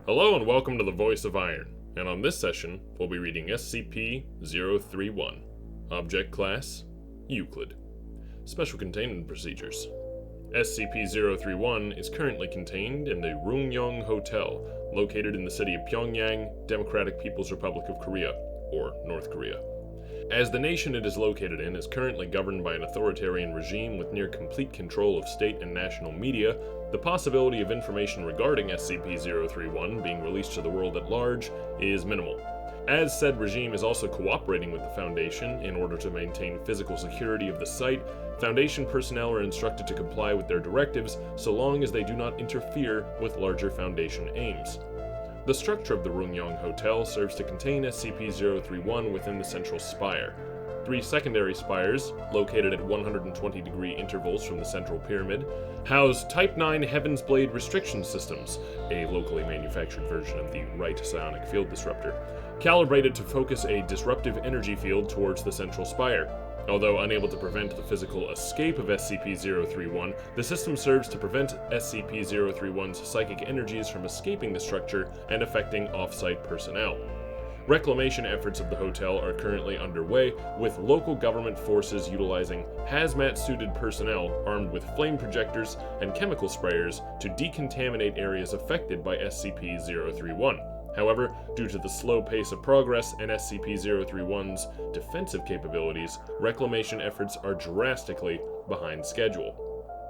Hello and welcome to the Voice of Iron, and on this session, we'll be reading SCP-031. Object Class: Euclid. Special Containment Procedures. SCP-031 is currently contained in the Rungyong Hotel, located in the city of Pyongyang, Democratic People's Republic of Korea, or North Korea. As the nation it is located in is currently governed by an authoritarian regime with near complete control of state and national media, the possibility of information regarding SCP-031 being released to the world at large is minimal. As said regime is also cooperating with the Foundation in order to maintain physical security of the site, Foundation personnel are instructed to comply with their directives so long as they do not interfere with larger Foundation aims. The structure of the Rungyong Hotel serves to contain SCP-031 within the central spire. 3 secondary spires, located at 120-degree intervals from the central pyramid, house Type 9 Heaven's Blade restriction systems, a locally manufactured version of the Right psionic field disruptor, calibrated to focus a disruptive energy field towards the central spire. Although unable to prevent the physical escape of SCP-031, the system serves to prevent SCP-031's psychic energies from escaping the structure and affecting off-site personnel. Reclamation efforts of the hotel are currently underway, with local government forces utilizing hazmat-suited personnel armed with flame projectors and chemical sprayers to decontaminate areas affected by SCP-031. However, due to the slow pace of progress and SCP-031's defensive capabilities, reclamation efforts are drastically behind schedule.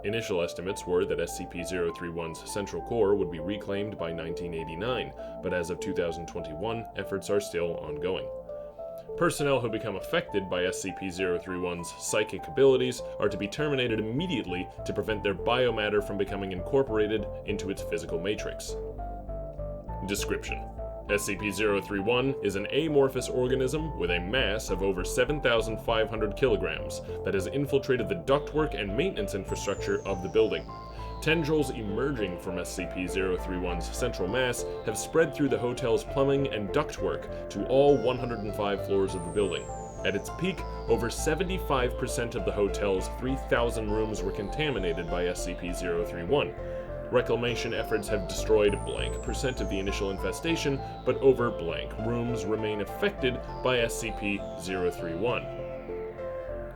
Initial estimates were that SCP-031's central core would be reclaimed by 1989, but as of 2021, efforts are still ongoing. Personnel who become affected by SCP-031's psychic abilities are to be terminated immediately to prevent their biomatter from becoming incorporated into its physical matrix. Description: SCP-031 is an amorphous organism with a mass of over 7,500 kilograms that has infiltrated the ductwork and maintenance infrastructure of the building. Tendrils emerging from SCP-031's central mass have spread through the hotel's plumbing and ductwork to all 105 floors of the building. At its peak, over 75% of the hotel's 3,000 rooms were contaminated by SCP-031. Reclamation efforts have destroyed blank percent of the initial infestation, but over blank rooms remain affected by SCP-031.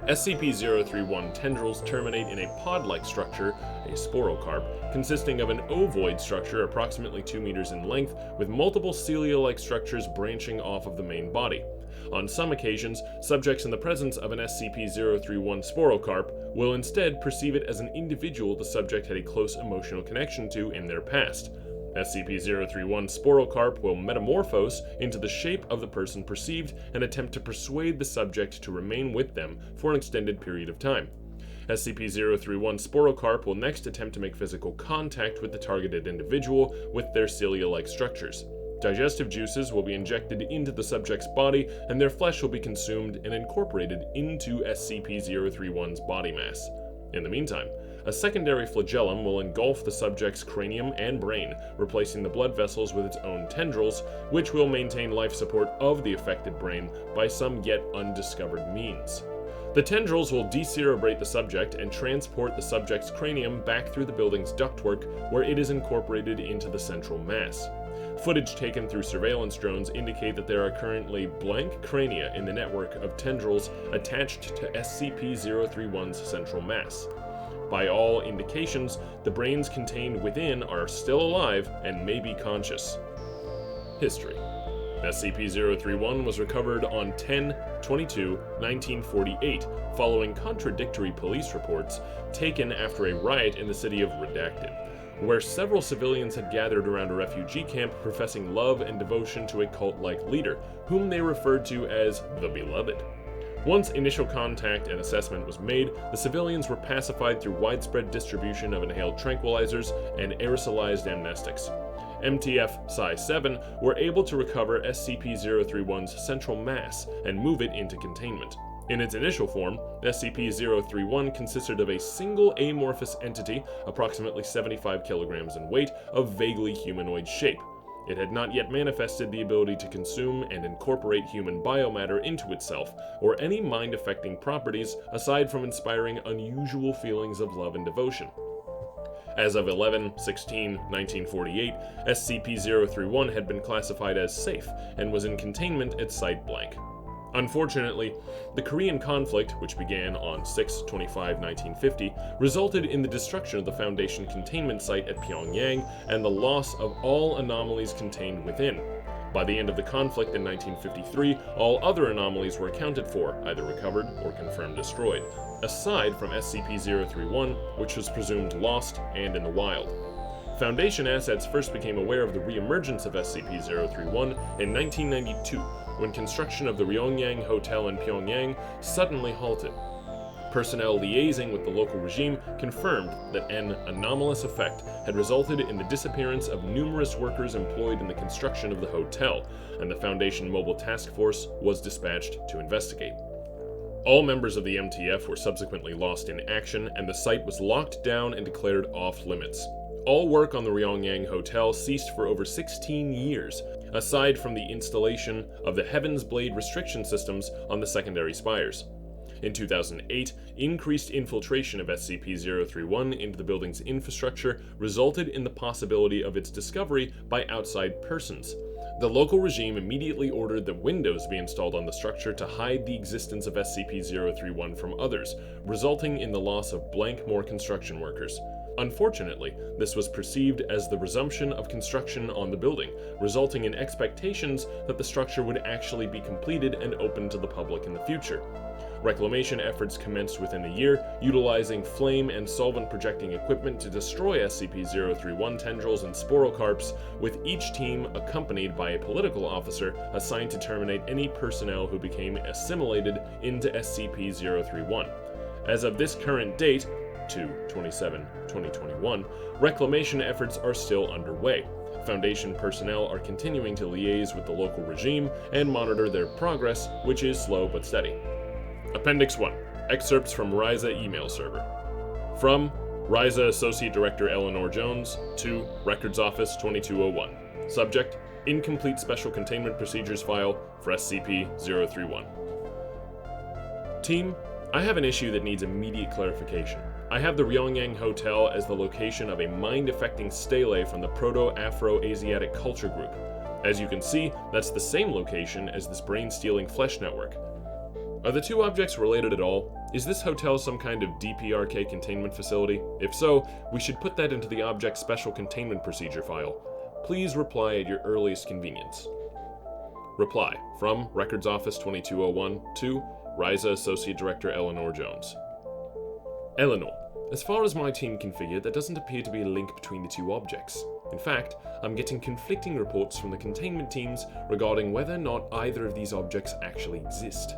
SCP-031 tendrils terminate in a pod-like structure, a sporocarp, consisting of an ovoid structure approximately 2 meters in length, with multiple cilia-like structures branching off of the main body. On some occasions, subjects in the presence of an SCP-031 sporocarp will instead perceive it as an individual the subject had a close emotional connection to in their past. SCP-031 sporocarp will metamorphose into the shape of the person perceived and attempt to persuade the subject to remain with them for an extended period of time. SCP-031 sporocarp will next attempt to make physical contact with the targeted individual with their cilia-like structures. Digestive juices will be injected into the subject's body, and their flesh will be consumed and incorporated into SCP-031's body mass. In the meantime, a secondary flagellum will engulf the subject's cranium and brain, replacing the blood vessels with its own tendrils, which will maintain life support of the affected brain by some yet undiscovered means. The tendrils will decerebrate the subject and transport the subject's cranium back through the building's ductwork, where it is incorporated into the central mass. Footage taken through surveillance drones indicate that there are currently blank crania in the network of tendrils attached to SCP-031's central mass. By all indications, the brains contained within are still alive and may be conscious. History: SCP-031 was recovered on 10/22/1948 following contradictory police reports taken after a riot in the city of Redacted, where several civilians had gathered around a refugee camp professing love and devotion to a cult-like leader, whom they referred to as the Beloved. Once initial contact and assessment was made, the civilians were pacified through widespread distribution of inhaled tranquilizers and aerosolized amnestics. MTF Psi-7 were able to recover SCP-031's central mass and move it into containment. In its initial form, SCP-031 consisted of a single amorphous entity, approximately 75 kilograms in weight, of vaguely humanoid shape. It had not yet manifested the ability to consume and incorporate human biomatter into itself, or any mind-affecting properties aside from inspiring unusual feelings of love and devotion. As of 11/16/1948, SCP-031 had been classified as safe and was in containment at Site Blank. Unfortunately, the Korean conflict, which began on 6/25/1950, resulted in the destruction of the Foundation containment site at Pyongyang and the loss of all anomalies contained within. By the end of the conflict in 1953, all other anomalies were accounted for, either recovered or confirmed destroyed, aside from SCP-031, which was presumed lost and in the wild. Foundation assets first became aware of the re-emergence of SCP-031 in 1992, when construction of the Ryongyang Hotel in Pyongyang suddenly halted. Personnel liaising with the local regime confirmed that an anomalous effect had resulted in the disappearance of numerous workers employed in the construction of the hotel, and the Foundation Mobile Task Force was dispatched to investigate. All members of the MTF were subsequently lost in action, and the site was locked down and declared off-limits. All work on the Ryongyang Hotel ceased for over 16 years, aside from the installation of the Heaven's Blade restriction systems on the secondary spires. In 2008, increased infiltration of SCP-031 into the building's infrastructure resulted in the possibility of its discovery by outside persons. The local regime immediately ordered that windows be installed on the structure to hide the existence of SCP-031 from others, resulting in the loss of more construction workers. Unfortunately, this was perceived as the resumption of construction on the building, resulting in expectations that the structure would actually be completed and open to the public in the future. Reclamation efforts commenced within a year, utilizing flame and solvent-projecting equipment to destroy SCP-031 tendrils and sporocarps, with each team accompanied by a political officer assigned to terminate any personnel who became assimilated into SCP-031. As of this current date, 2/27/2021, reclamation efforts are still underway. Foundation personnel are continuing to liaise with the local regime and monitor their progress, which is slow but steady. Appendix 1. Excerpts from RISA email server. From RISA Associate Director Eleanor Jones to Records Office 2201. Subject: Incomplete Special Containment Procedures file for SCP-031. Team, I have an issue that needs immediate clarification. I have the Ryongyang Hotel as the location of a mind-affecting stele from the Proto-Afro-Asiatic culture group. As you can see, that's the same location as this brain-stealing flesh network. Are the two objects related at all? Is this hotel some kind of DPRK containment facility? If so, we should put that into the Object Special Containment Procedure file. Please reply at your earliest convenience. Reply from Records Office 2201 to RISA Associate Director Eleanor Jones. Eleanor, as far as my team can figure, there doesn't appear to be a link between the two objects. In fact, I'm getting conflicting reports from the containment teams regarding whether or not either of these objects actually exist.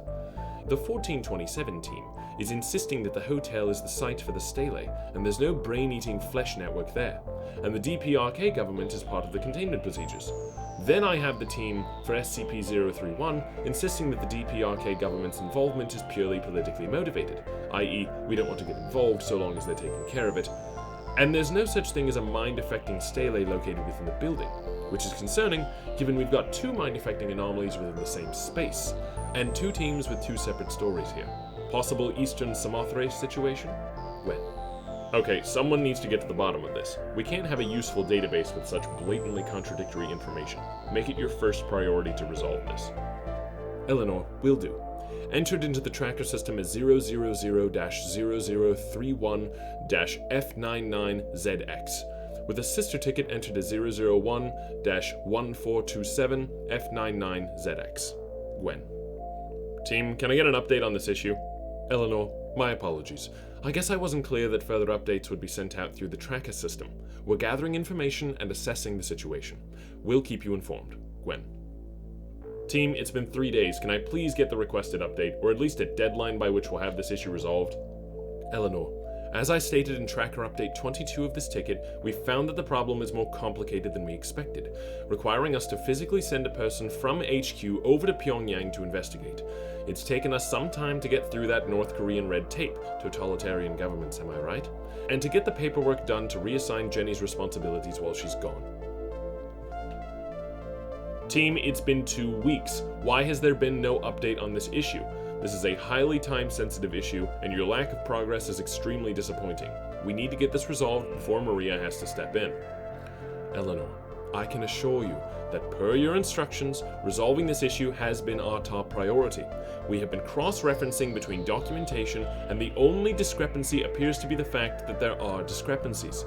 The 1427 team is insisting that the hotel is the site for the stele, and there's no brain-eating flesh network there, and the DPRK government is part of the containment procedures. Then I have the team for SCP-031 insisting that the DPRK government's involvement is purely politically motivated, i.e., we don't want to get involved so long as they're taking care of it. And there's no such thing as a mind-affecting stele located within the building, which is concerning given we've got two mind-affecting anomalies within the same space, and two teams with two separate stories here. Possible Eastern Samothrace situation? When? Okay, someone needs to get to the bottom of this. We can't have a useful database with such blatantly contradictory information. Make it your first priority to resolve this. Eleanor, will do. Entered into the tracker system as 000-0031-F99ZX, with a sister ticket entered as 001-1427-F99ZX. When? Team, can I get an update on this issue? Eleanor, my apologies. I guess I wasn't clear that further updates would be sent out through the tracker system. We're gathering information and assessing the situation. We'll keep you informed. Gwen. Team, it's been 3 days. Can I please get the requested update, or at least a deadline by which we'll have this issue resolved? Eleanor, as I stated in Tracker Update 22 of this ticket, we found that the problem is more complicated than we expected, requiring us to physically send a person from HQ over to Pyongyang to investigate. It's taken us some time to get through that North Korean red tape, totalitarian governments, am I right? And to get the paperwork done to reassign Jenny's responsibilities while she's gone. Team, it's been 2 weeks. Why has there been no update on this issue? This is a highly time-sensitive issue, and your lack of progress is extremely disappointing. We need to get this resolved before Maria has to step in. Eleanor, I can assure you that per your instructions, resolving this issue has been our top priority. We have been cross-referencing between documentation, and the only discrepancy appears to be the fact that there are discrepancies.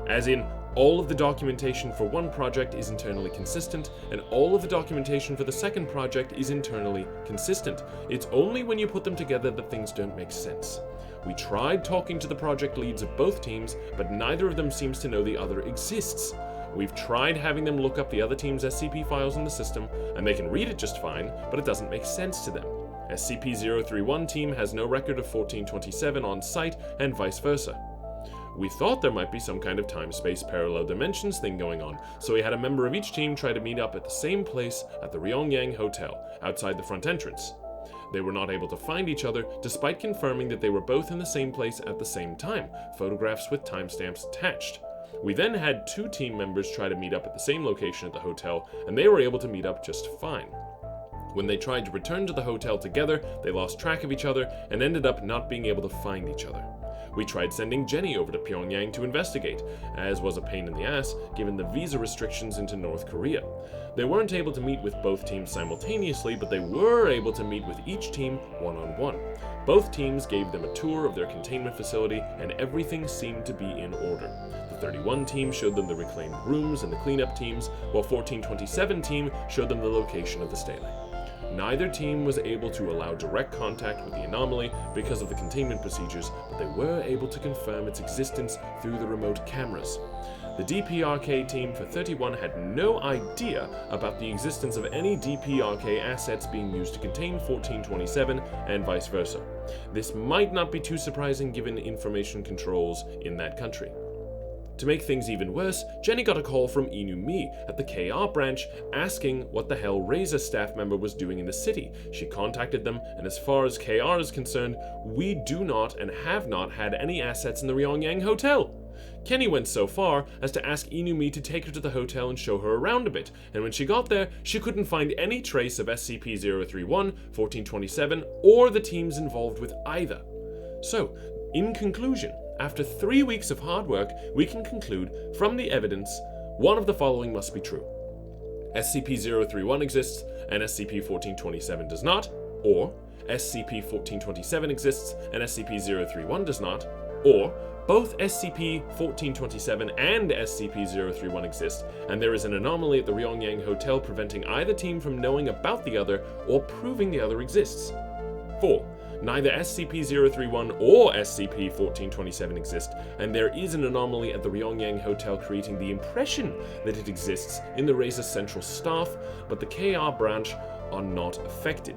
As in, all of the documentation for one project is internally consistent, and all of the documentation for the second project is internally consistent. It's only when you put them together that things don't make sense. We tried talking to the project leads of both teams, but neither of them seems to know the other exists. We've tried having them look up the other team's SCP files in the system, and they can read it just fine, but it doesn't make sense to them. SCP-031 team has no record of 1427 on site, and vice versa. We thought there might be some kind of time-space parallel dimensions thing going on, so we had a member of each team try to meet up at the same place at the Ryongyang Hotel, outside the front entrance. They were not able to find each other, despite confirming that they were both in the same place at the same time, photographs with timestamps attached. We then had 2 team members try to meet up at the same location at the hotel, and they were able to meet up just fine. When they tried to return to the hotel together, they lost track of each other and ended up not being able to find each other. We tried sending Jenny over to Pyongyang to investigate, as was a pain in the ass given the visa restrictions into North Korea. They weren't able to meet with both teams simultaneously, but they were able to meet with each team one-on-one. Both teams gave them a tour of their containment facility, and everything seemed to be in order. The 31 team showed them the reclaimed rooms and the cleanup teams, while 1427 team showed them the location of the stele. Neither team was able to allow direct contact with the anomaly because of the containment procedures, but they were able to confirm its existence through the remote cameras. The DPRK team for 31 had no idea about the existence of any DPRK assets being used to contain 1427 and vice versa. This might not be too surprising given information controls in that country. To make things even worse, Jenny got a call from Inumi at the KR branch asking what the hell Reza staff member was doing in the city. She contacted them, and as far as KR is concerned, we do not and have not had any assets in the Ryongyang Hotel. Kenny went so far as to ask Inumi to take her to the hotel and show her around a bit, and when she got there, she couldn't find any trace of SCP-031, 1427, or the teams involved with either. So, in conclusion, after 3 weeks of hard work, we can conclude from the evidence one of the following must be true. SCP-031 exists and SCP-1427 does not, or SCP-1427 exists and SCP-031 does not, or both SCP-1427 and SCP-031 exist, and there is an anomaly at the Ryongyang Hotel preventing either team from knowing about the other or proving the other exists. 4. Neither SCP-031 or SCP-1427 exist, and there is an anomaly at the Ryongyang Hotel creating the impression that it exists in the Reza Central staff, but the KR branch are not affected.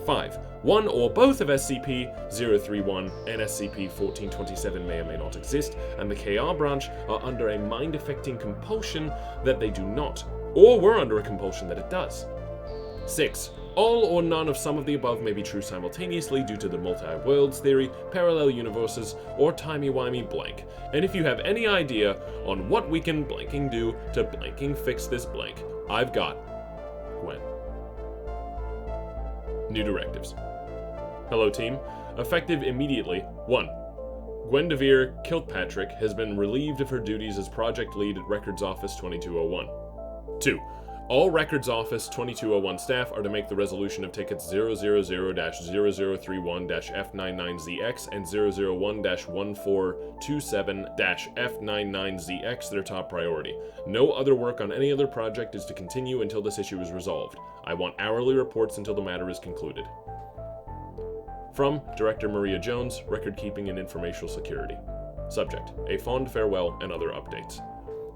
5. One or both of SCP-031 and SCP-1427 may or may not exist, and the KR branch are under a mind-affecting compulsion that they do not, or were under a compulsion that it does. 6. All or none of some of the above may be true simultaneously due to the multi-worlds theory, parallel universes, or timey-wimey blank. And if you have any idea on what we can blanking do to blanking fix this blank, I've got Gwen. New directives. Hello team. Effective immediately. 1. Gwen DeVere Kilpatrick has been relieved of her duties as project lead at Records Office 2201. 2. All Records Office 2201 staff are to make the resolution of tickets 000-0031-F99ZX and 001-1427-F99ZX their top priority. No other work on any other project is to continue until this issue is resolved. I want hourly reports until the matter is concluded. From Director Maria Jones, Record Keeping and Informational Security. Subject: A fond farewell and other updates.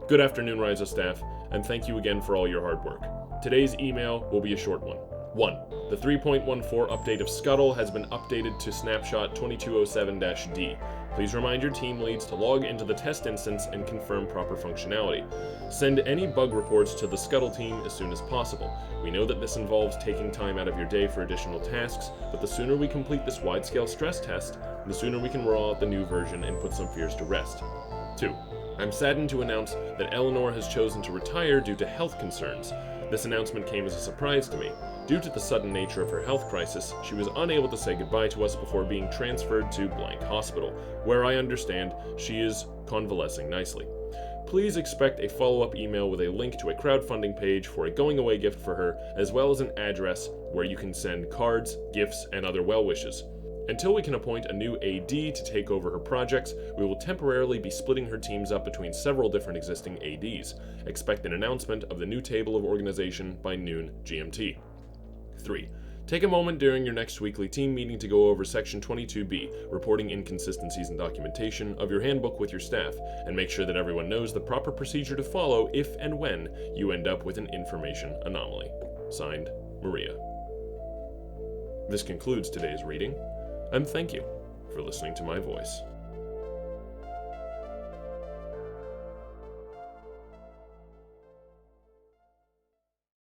Good afternoon, Ryza staff, and thank you again for all your hard work. Today's email will be a short one. 1. The 3.14 update of Scuttle has been updated to snapshot 2207-D. Please remind your team leads to log into the test instance and confirm proper functionality. Send any bug reports to the Scuttle team as soon as possible. We know that this involves taking time out of your day for additional tasks, but the sooner we complete this wide-scale stress test, the sooner we can roll out the new version and put some fears to rest. 2. I'm saddened to announce that Eleanor has chosen to retire due to health concerns. This announcement came as a surprise to me. Due to the sudden nature of her health crisis, she was unable to say goodbye to us before being transferred to blank hospital, where I understand she is convalescing nicely. Please expect a follow-up email with a link to a crowdfunding page for a going-away gift for her, as well as an address where you can send cards, gifts, and other well wishes. Until we can appoint a new AD to take over her projects, we will temporarily be splitting her teams up between several different existing ADs. Expect an announcement of the new table of organization by noon GMT. 3. Take a moment during your next weekly team meeting to go over Section 22B, reporting inconsistencies in documentation, of your handbook with your staff, and make sure that everyone knows the proper procedure to follow if and when you end up with an information anomaly. Signed, Maria. This concludes today's reading, and thank you for listening to my voice.